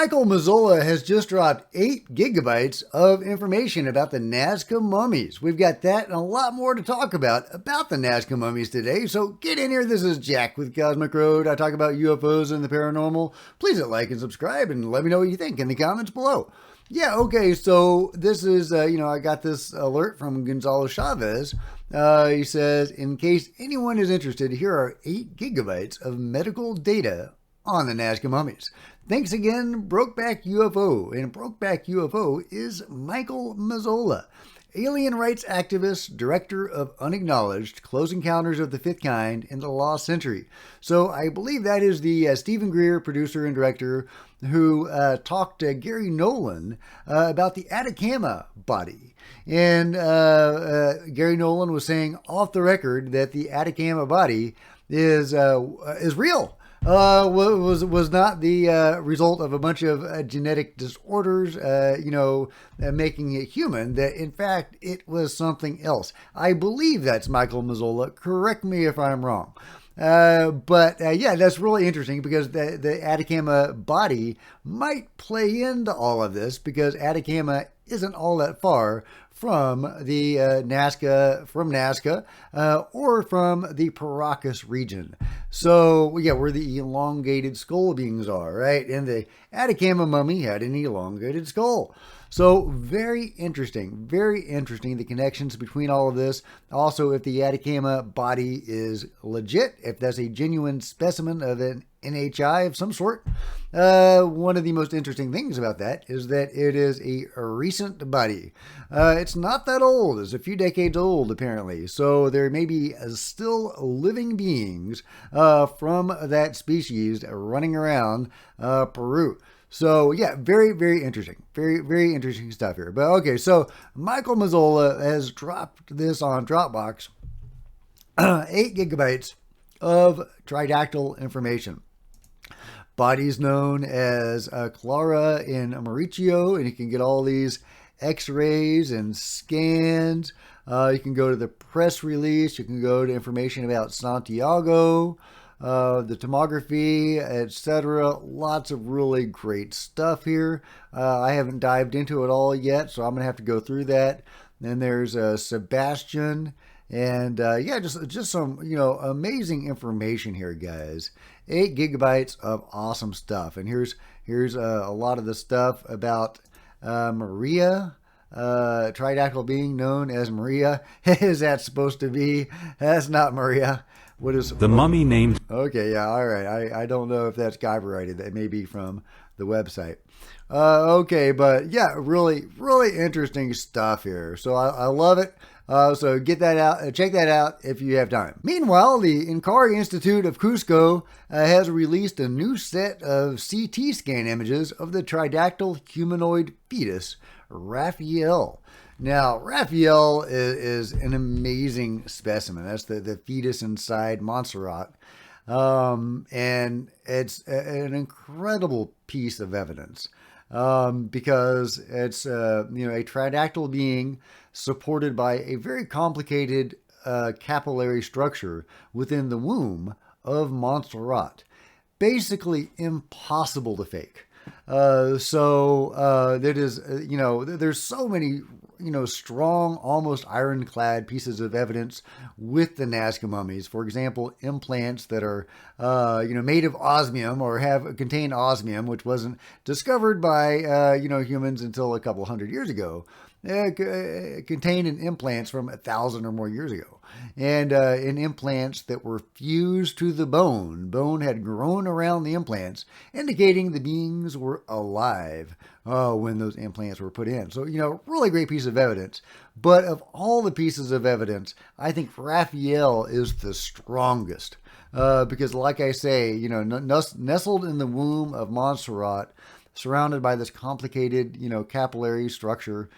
Michael Mazzola has just dropped 8 gigabytes of information about the Nazca mummies. We've got that and a lot more to talk about the Nazca mummies today. So get in here. This is Jack with Cosmic Road. I talk about UFOs and the paranormal. Please hit like and subscribe and let me know what you think in the comments below. Yeah, okay, so this is, I got this alert from Gonzalo Chavez. He says, in case anyone is interested, here are 8 gigabytes of medical data on the Nazca mummies. Thanks again, Brokeback UFO. And Brokeback UFO is Michael Mazzola, alien rights activist, director of Unacknowledged, Close Encounters of the Fifth Kind in the Lost Century. So I believe that is the Stephen Greer, producer and director, who talked to Gary Nolan about the Atacama body. And Gary Nolan was saying off the record that the Atacama body is real. Was not the result of a bunch of genetic disorders, making it human, that in fact it was something else. I believe that's Michael Mazzola. Correct me if I'm wrong. But that's really interesting because the Atacama body might play into all of this because Atacama isn't all that far from the Nazca, or from the Paracas region. So, yeah, where the elongated skull beings are, right? And the Atacama mummy had an elongated skull. So, very interesting, the connections between all of this. Also, if the Atacama body is legit, if that's a genuine specimen of an NHI of some sort. One of the most interesting things about that is that it is a recent body. It's not that old. It's a few decades old, apparently. So there may be still living beings from that species running around Peru. So, yeah, very, very interesting. Very, very interesting stuff here. But, okay, so Michael Mazzola has dropped this on Dropbox. 8 gigabytes of tridactyl information. Bodies known as Clara and Mauricio, and you can get all these x-rays and scans. You can go to the press release. You can go to information about Santiago, the tomography, etc. Lots of really great stuff here. I haven't dived into it all yet, so I'm going to have to go through that. Then there's Sebastian. And just some, amazing information here, guys. 8 gigabytes of awesome stuff. And here's a lot of the stuff about Maria, tridactyl being known as Maria. Is that supposed to be? That's not Maria. What is the mummy named? Okay, yeah, all right. I don't know if that's copyrighted. That may be from the website. Okay, but yeah, really, really interesting stuff here. So I love it. So get that out, check that out if you have time. Meanwhile, the Incari Institute of Cusco has released a new set of CT scan images of the tridactyl humanoid fetus, Raphael. Now, Raphael is an amazing specimen. That's the fetus inside Montserrat. And it's an incredible piece of evidence. Because it's, a tridactyl being supported by a very complicated capillary structure within the womb of Montserrat. Basically impossible to fake. That is, there's so many, strong, almost ironclad pieces of evidence with the Nazca mummies. For example, implants that are, made of osmium or contain osmium, which wasn't discovered by, humans until a couple hundred years ago. Contained in implants from 1,000 or more years ago. And in implants that were fused to the bone. Bone had grown around the implants, indicating the beings were alive when those implants were put in. So, really great piece of evidence. But of all the pieces of evidence, I think Raphael is the strongest. Because like I say, nestled in the womb of Montserrat, surrounded by this complicated, capillary structure,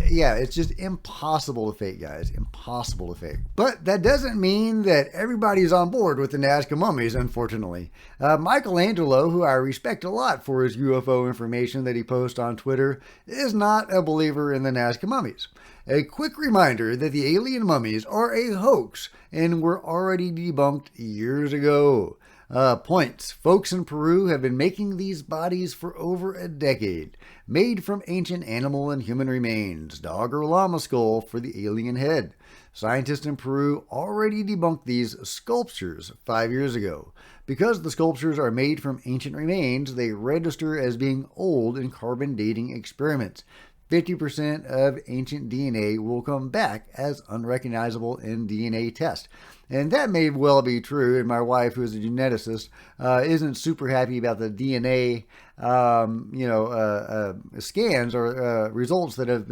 it's just impossible to fake, guys. Impossible to fake. But that doesn't mean that everybody's on board with the Nazca mummies, unfortunately. Michelangelo, who I respect a lot for his UFO information that he posts on Twitter, is not a believer in the Nazca mummies. A quick reminder that the alien mummies are a hoax and were already debunked years ago. Points. Folks in Peru have been making these bodies for over a decade, made from ancient animal and human remains, dog or llama skull for the alien head. Scientists in Peru already debunked these sculptures 5 years ago. Because the sculptures are made from ancient remains, they register as being old in carbon dating experiments. 50% of ancient DNA will come back as unrecognizable in DNA tests. And that may well be true, and my wife, who is a geneticist, isn't super happy about the DNA scans or results that have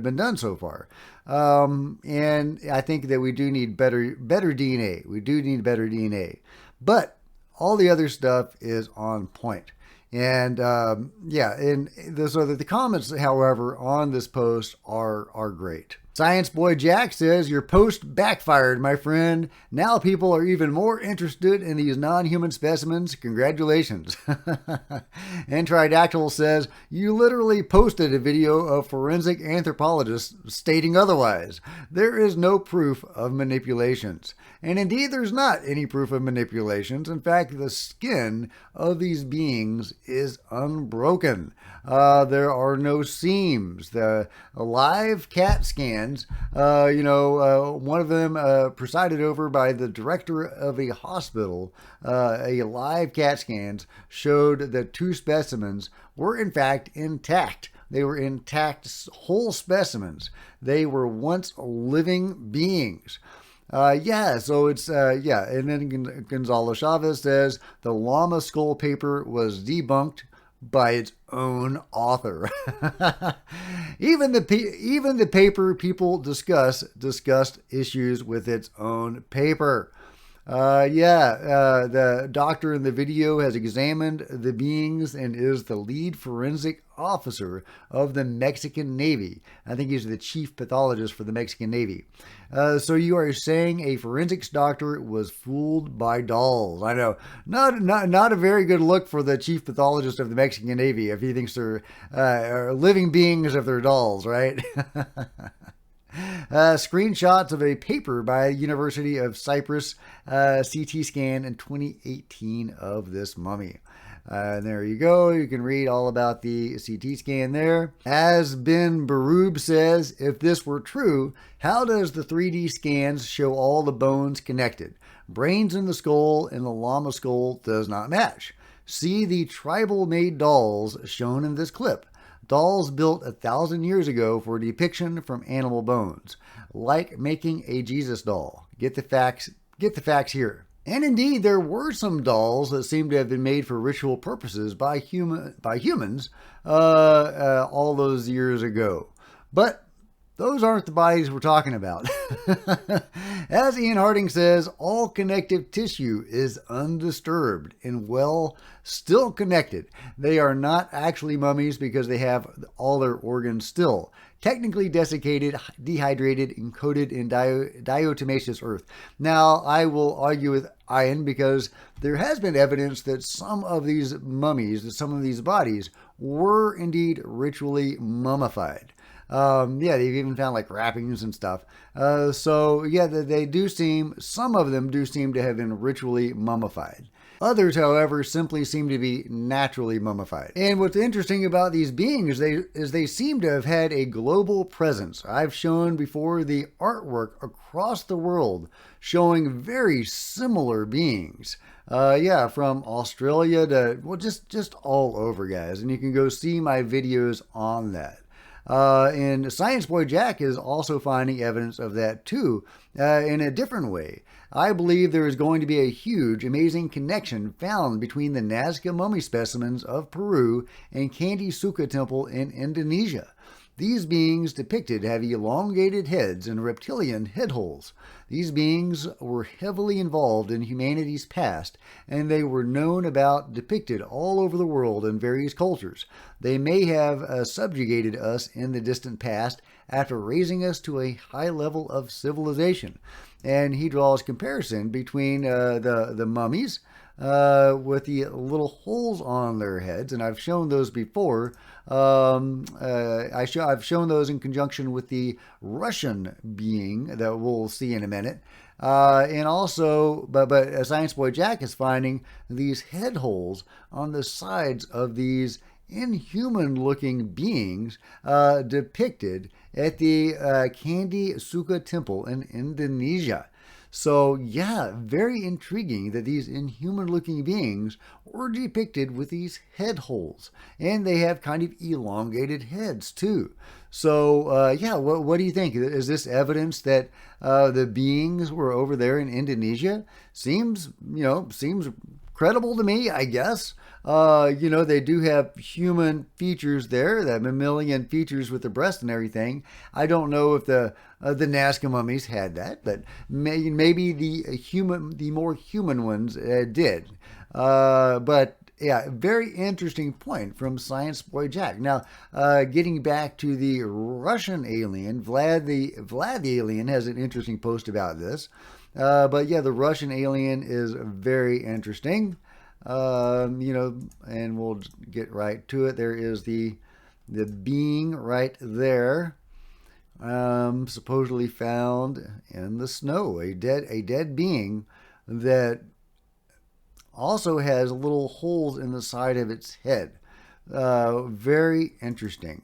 been done so far. And I think that we do need better DNA. We do need better DNA. But all the other stuff is on point. And so the comments, however, on this post are great. Science Boy Jack says, your post backfired, my friend. Now people are even more interested in these non-human specimens. Congratulations. And Tridactyl says, you literally posted a video of forensic anthropologists stating otherwise. There is no proof of manipulations. And indeed, there's not any proof of manipulations. In fact, the skin of these beings is unbroken. There are no seams. The live CAT scans, one of them presided over by the director of a hospital, a live CAT scans showed that 2 specimens were in fact intact. They were intact whole specimens. They were once living beings. So it's, and then Gonzalo Chavez says the llama skull paper was debunked by its own author. Even the paper people discussed issues with its own paper. The doctor in the video has examined the beings and is the lead forensic officer of the Mexican Navy. I think he's the chief pathologist for the Mexican Navy. So you are saying a forensics doctor was fooled by dolls? I know, not a very good look for the chief pathologist of the Mexican Navy if he thinks they're living beings if they're dolls, right? Screenshots of a paper by University of Cyprus CT scan in 2018 of this mummy. There you go. You can read all about the CT scan there. As Ben Baroob says, if this were true, how does the 3D scans show all the bones connected? Brains in the skull and the llama skull does not match. See the tribal-made dolls shown in this clip. Dolls built 1,000 years ago for depiction from animal bones, like making a Jesus doll. Get the facts here. And indeed, there were some dolls that seem to have been made for ritual purposes by humans all those years ago. But those aren't the bodies we're talking about. As Ian Harding says, all connective tissue is undisturbed and still connected. They are not actually mummies because they have all their organs still. Technically desiccated, dehydrated, and coated in diatomaceous earth. Now, I will argue with Ian because there has been evidence that some of these mummies, some of these bodies, were indeed ritually mummified. They've even found like wrappings and stuff. Some of them do seem to have been ritually mummified. Others, however, simply seem to be naturally mummified. And what's interesting about these beings is they seem to have had a global presence. I've shown before the artwork across the world showing very similar beings. From Australia to, just all over, guys. And you can go see my videos on that. And Science Boy Jack is also finding evidence of that too, in a different way. I believe there is going to be a huge, amazing connection found between the Nazca mummy specimens of Peru and Candi Suka Temple in Indonesia. These beings depicted have elongated heads and reptilian head holes. These beings were heavily involved in humanity's past, and they were depicted all over the world in various cultures. They may have subjugated us in the distant past after raising us to a high level of civilization. And he draws comparison between the mummies with the little holes on their heads, and I've shown those before. I've shown those in conjunction with the Russian being that we'll see in a minute. And also, but Science Boy Jack is finding these head holes on the sides of these inhuman-looking beings depicted at the Candi Suka Temple in Indonesia. So, yeah, very intriguing that these inhuman-looking beings were depicted with these head holes. And they have kind of elongated heads, too. So, yeah, what do you think? Is this evidence that the beings were over there in Indonesia? Seems credible to me, I guess. They do have human features there, that mammalian features with the breast and everything. I don't know if the Nazca mummies had that, but maybe the more human ones did. But yeah, very interesting point from Science Boy Jack. Now, getting back to the Russian alien, Vlad the alien has an interesting post about this. But yeah, the Russian alien is very interesting. And we'll get right to it. There is the being right there, supposedly found in the snow, a dead being that also has little holes in the side of its head. Very interesting,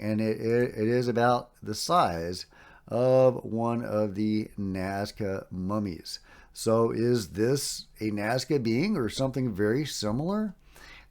and it is about the size of one of the Nazca mummies. So is this a Nazca being or something very similar?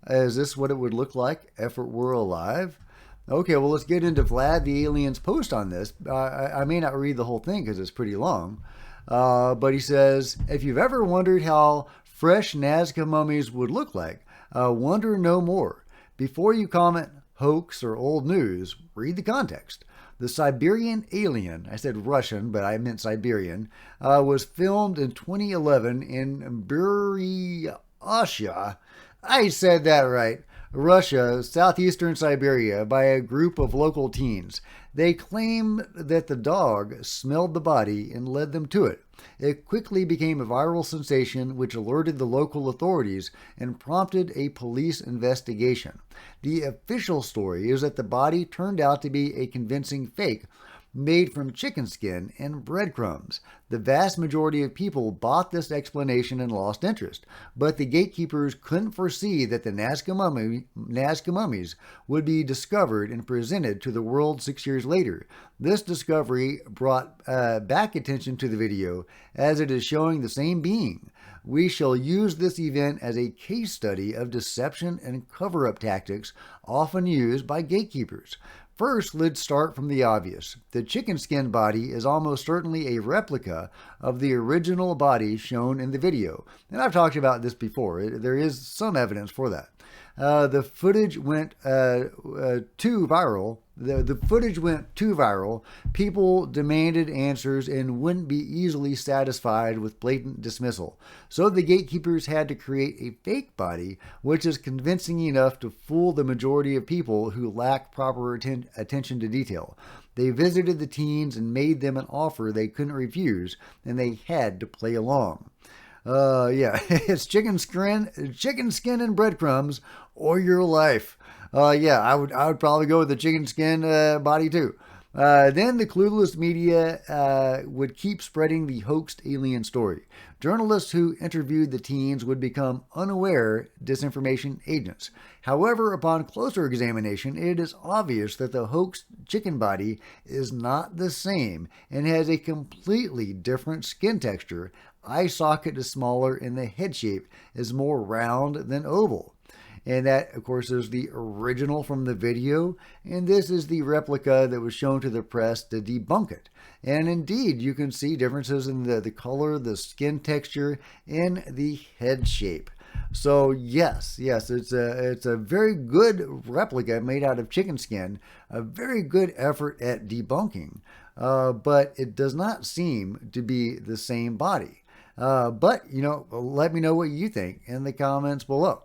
Is this what it would look like if it were alive? Okay, well, let's get into Vlad the alien's post on this. I may not read the whole thing because it's pretty long. But he says, if you've ever wondered how fresh Nazca mummies would look like, wonder no more. Before you comment hoax or old news, read the context. The Siberian alien, I said Russian, but I meant Siberian, was filmed in 2011 in Buryatia. I said that right. Russia, southeastern Siberia, by a group of local teens. They claim that the dog smelled the body and led them to it. It quickly became a viral sensation which alerted the local authorities and prompted a police investigation. The official story is that the body turned out to be a convincing fake made from chicken skin and breadcrumbs. The vast majority of people bought this explanation and lost interest, but the gatekeepers couldn't foresee that the Nazca mummies would be discovered and presented to the world 6 years later. This discovery brought back attention to the video, as it is showing the same being. We shall use this event as a case study of deception and cover-up tactics often used by gatekeepers. First, let's start from the obvious. The chicken skin body is almost certainly a replica of the original body shown in the video. And I've talked about this before. There is some evidence for that. The footage went too viral. The footage went too viral. People demanded answers and wouldn't be easily satisfied with blatant dismissal. So the gatekeepers had to create a fake body, which is convincing enough to fool the majority of people who lack proper attention to detail. They visited the teens and made them an offer they couldn't refuse, and they had to play along. Yeah, it's chicken skin and breadcrumbs, or your life. Yeah, I would probably go with the chicken skin body too. Then the clueless media would keep spreading the hoaxed alien story. Journalists who interviewed the teens would become unaware disinformation agents. However, upon closer examination, it is obvious that the hoaxed chicken body is not the same and has a completely different skin texture. Eye socket is smaller and the head shape is more round than oval. And that, of course, is the original from the video. And this is the replica that was shown to the press to debunk it. And indeed, you can see differences in the color, the skin texture, and the head shape. So yes, it's a very good replica made out of chicken skin. A very good effort at debunking. But it does not seem to be the same body. But, let me know what you think in the comments below.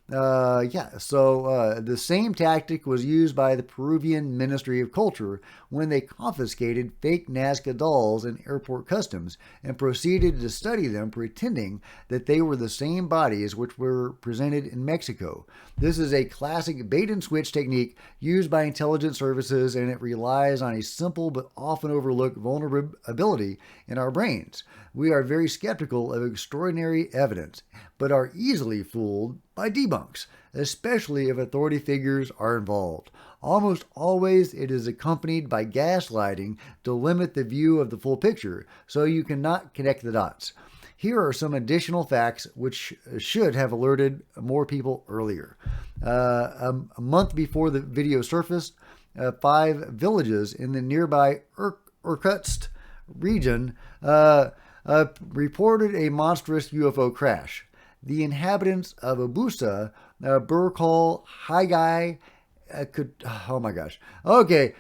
The same tactic was used by the Peruvian Ministry of Culture when they confiscated fake Nazca dolls in airport customs and proceeded to study them, pretending that they were the same bodies which were presented in Mexico. This is a classic bait and switch technique used by intelligence services, and it relies on a simple but often overlooked vulnerability in our brains. We are very skeptical of extraordinary evidence, but are easily fooled by debunks, especially if authority figures are involved. Almost always it is accompanied by gaslighting to limit the view of the full picture, so you cannot connect the dots. Here are some additional facts which should have alerted more people earlier. A month before the video surfaced, 5 villages in the nearby Irkutsk region reported a monstrous UFO crash. The inhabitants of Abusa, Burkal, Haigai, oh my gosh. Okay,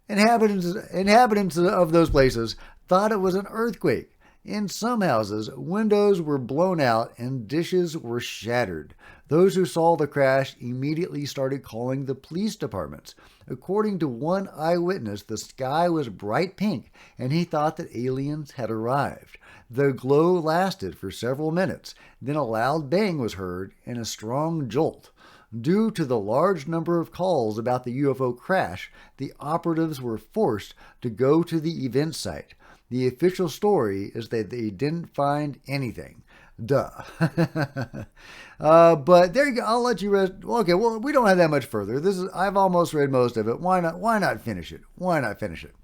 inhabitants of those places thought it was an earthquake. In some houses, windows were blown out and dishes were shattered. Those who saw the crash immediately started calling the police departments. According to one eyewitness, the sky was bright pink and he thought that aliens had arrived. The glow lasted for several minutes. Then a loud bang was heard and a strong jolt. Due to the large number of calls about the UFO crash, the operatives were forced to go to the event site. The official story is that they didn't find anything. Duh. But there you go. I'll let you rest. Okay, well, we don't have that much further. I've almost read most of it. Why not finish it? Why not finish it?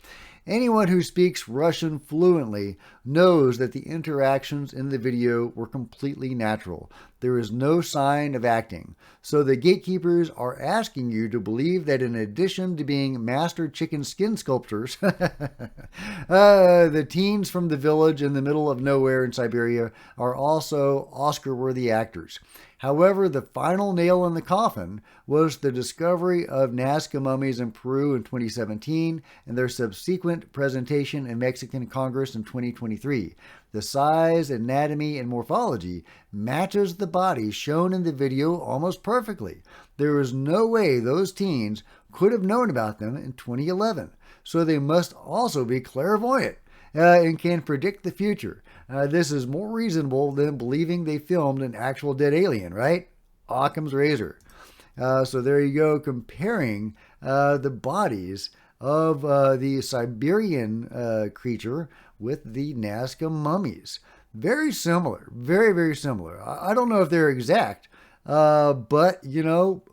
Anyone who speaks Russian fluently knows that the interactions in the video were completely natural. There is no sign of acting. So the gatekeepers are asking you to believe that in addition to being master chicken skin sculptors, the teens from the village in the middle of nowhere in Siberia are also Oscar-worthy actors. However, the final nail in the coffin was the discovery of Nazca mummies in Peru in 2017 and their subsequent presentation in Mexican Congress in 2023. The size, anatomy, and morphology matches the bodies shown in the video almost perfectly. There is no way those teens could have known about them in 2011, so they must also be clairvoyant and can predict the future. This is more reasonable than believing they filmed an actual dead alien, right? Occam's razor. So there you go, comparing the bodies of the Siberian creature with the Nazca mummies. Very similar, very, very similar. I don't know if they're exact, but, you know,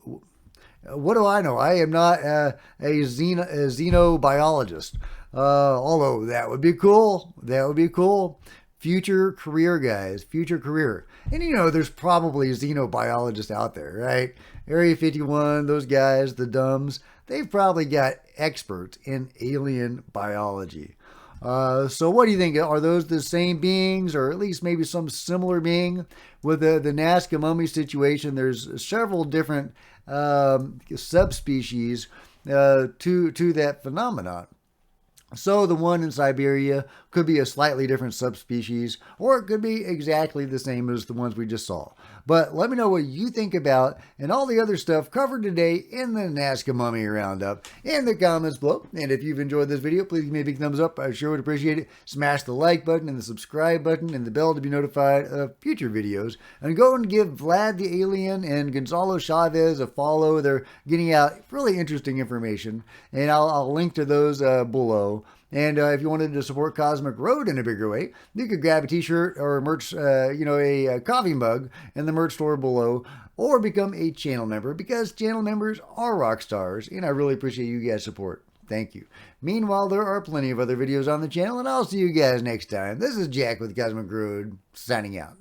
what do I know? I am not a xenobiologist, although that would be cool. That would be cool. Future career, guys, future career. And you know, there's probably xenobiologists out there, right? Area 51, those guys, the dumbs, they've probably got experts in alien biology. So what do you think? Are those the same beings, or at least maybe some similar being? With the Nazca mummy situation, there's several different subspecies to that phenomenon. So the one in Siberia could be a slightly different subspecies, or it could be exactly the same as the ones we just saw. But let me know what you think about and all the other stuff covered today in the Nazca Mummy Roundup in the comments below. And if you've enjoyed this video, please give me a big thumbs up. I sure would appreciate it. Smash the like button and the subscribe button and the bell to be notified of future videos. And go and give Vlad the Alien and Gonzalo Chavez a follow. They're getting out really interesting information, and I'll link to those below. And if you wanted to support Cosmic Road in a bigger way, you could grab a t-shirt or a merch, a coffee mug in the merch store below, or become a channel member, because channel members are rock stars, and I really appreciate you guys' support. Thank you. Meanwhile, there are plenty of other videos on the channel, and I'll see you guys next time. This is Jack with Cosmic Road, signing out.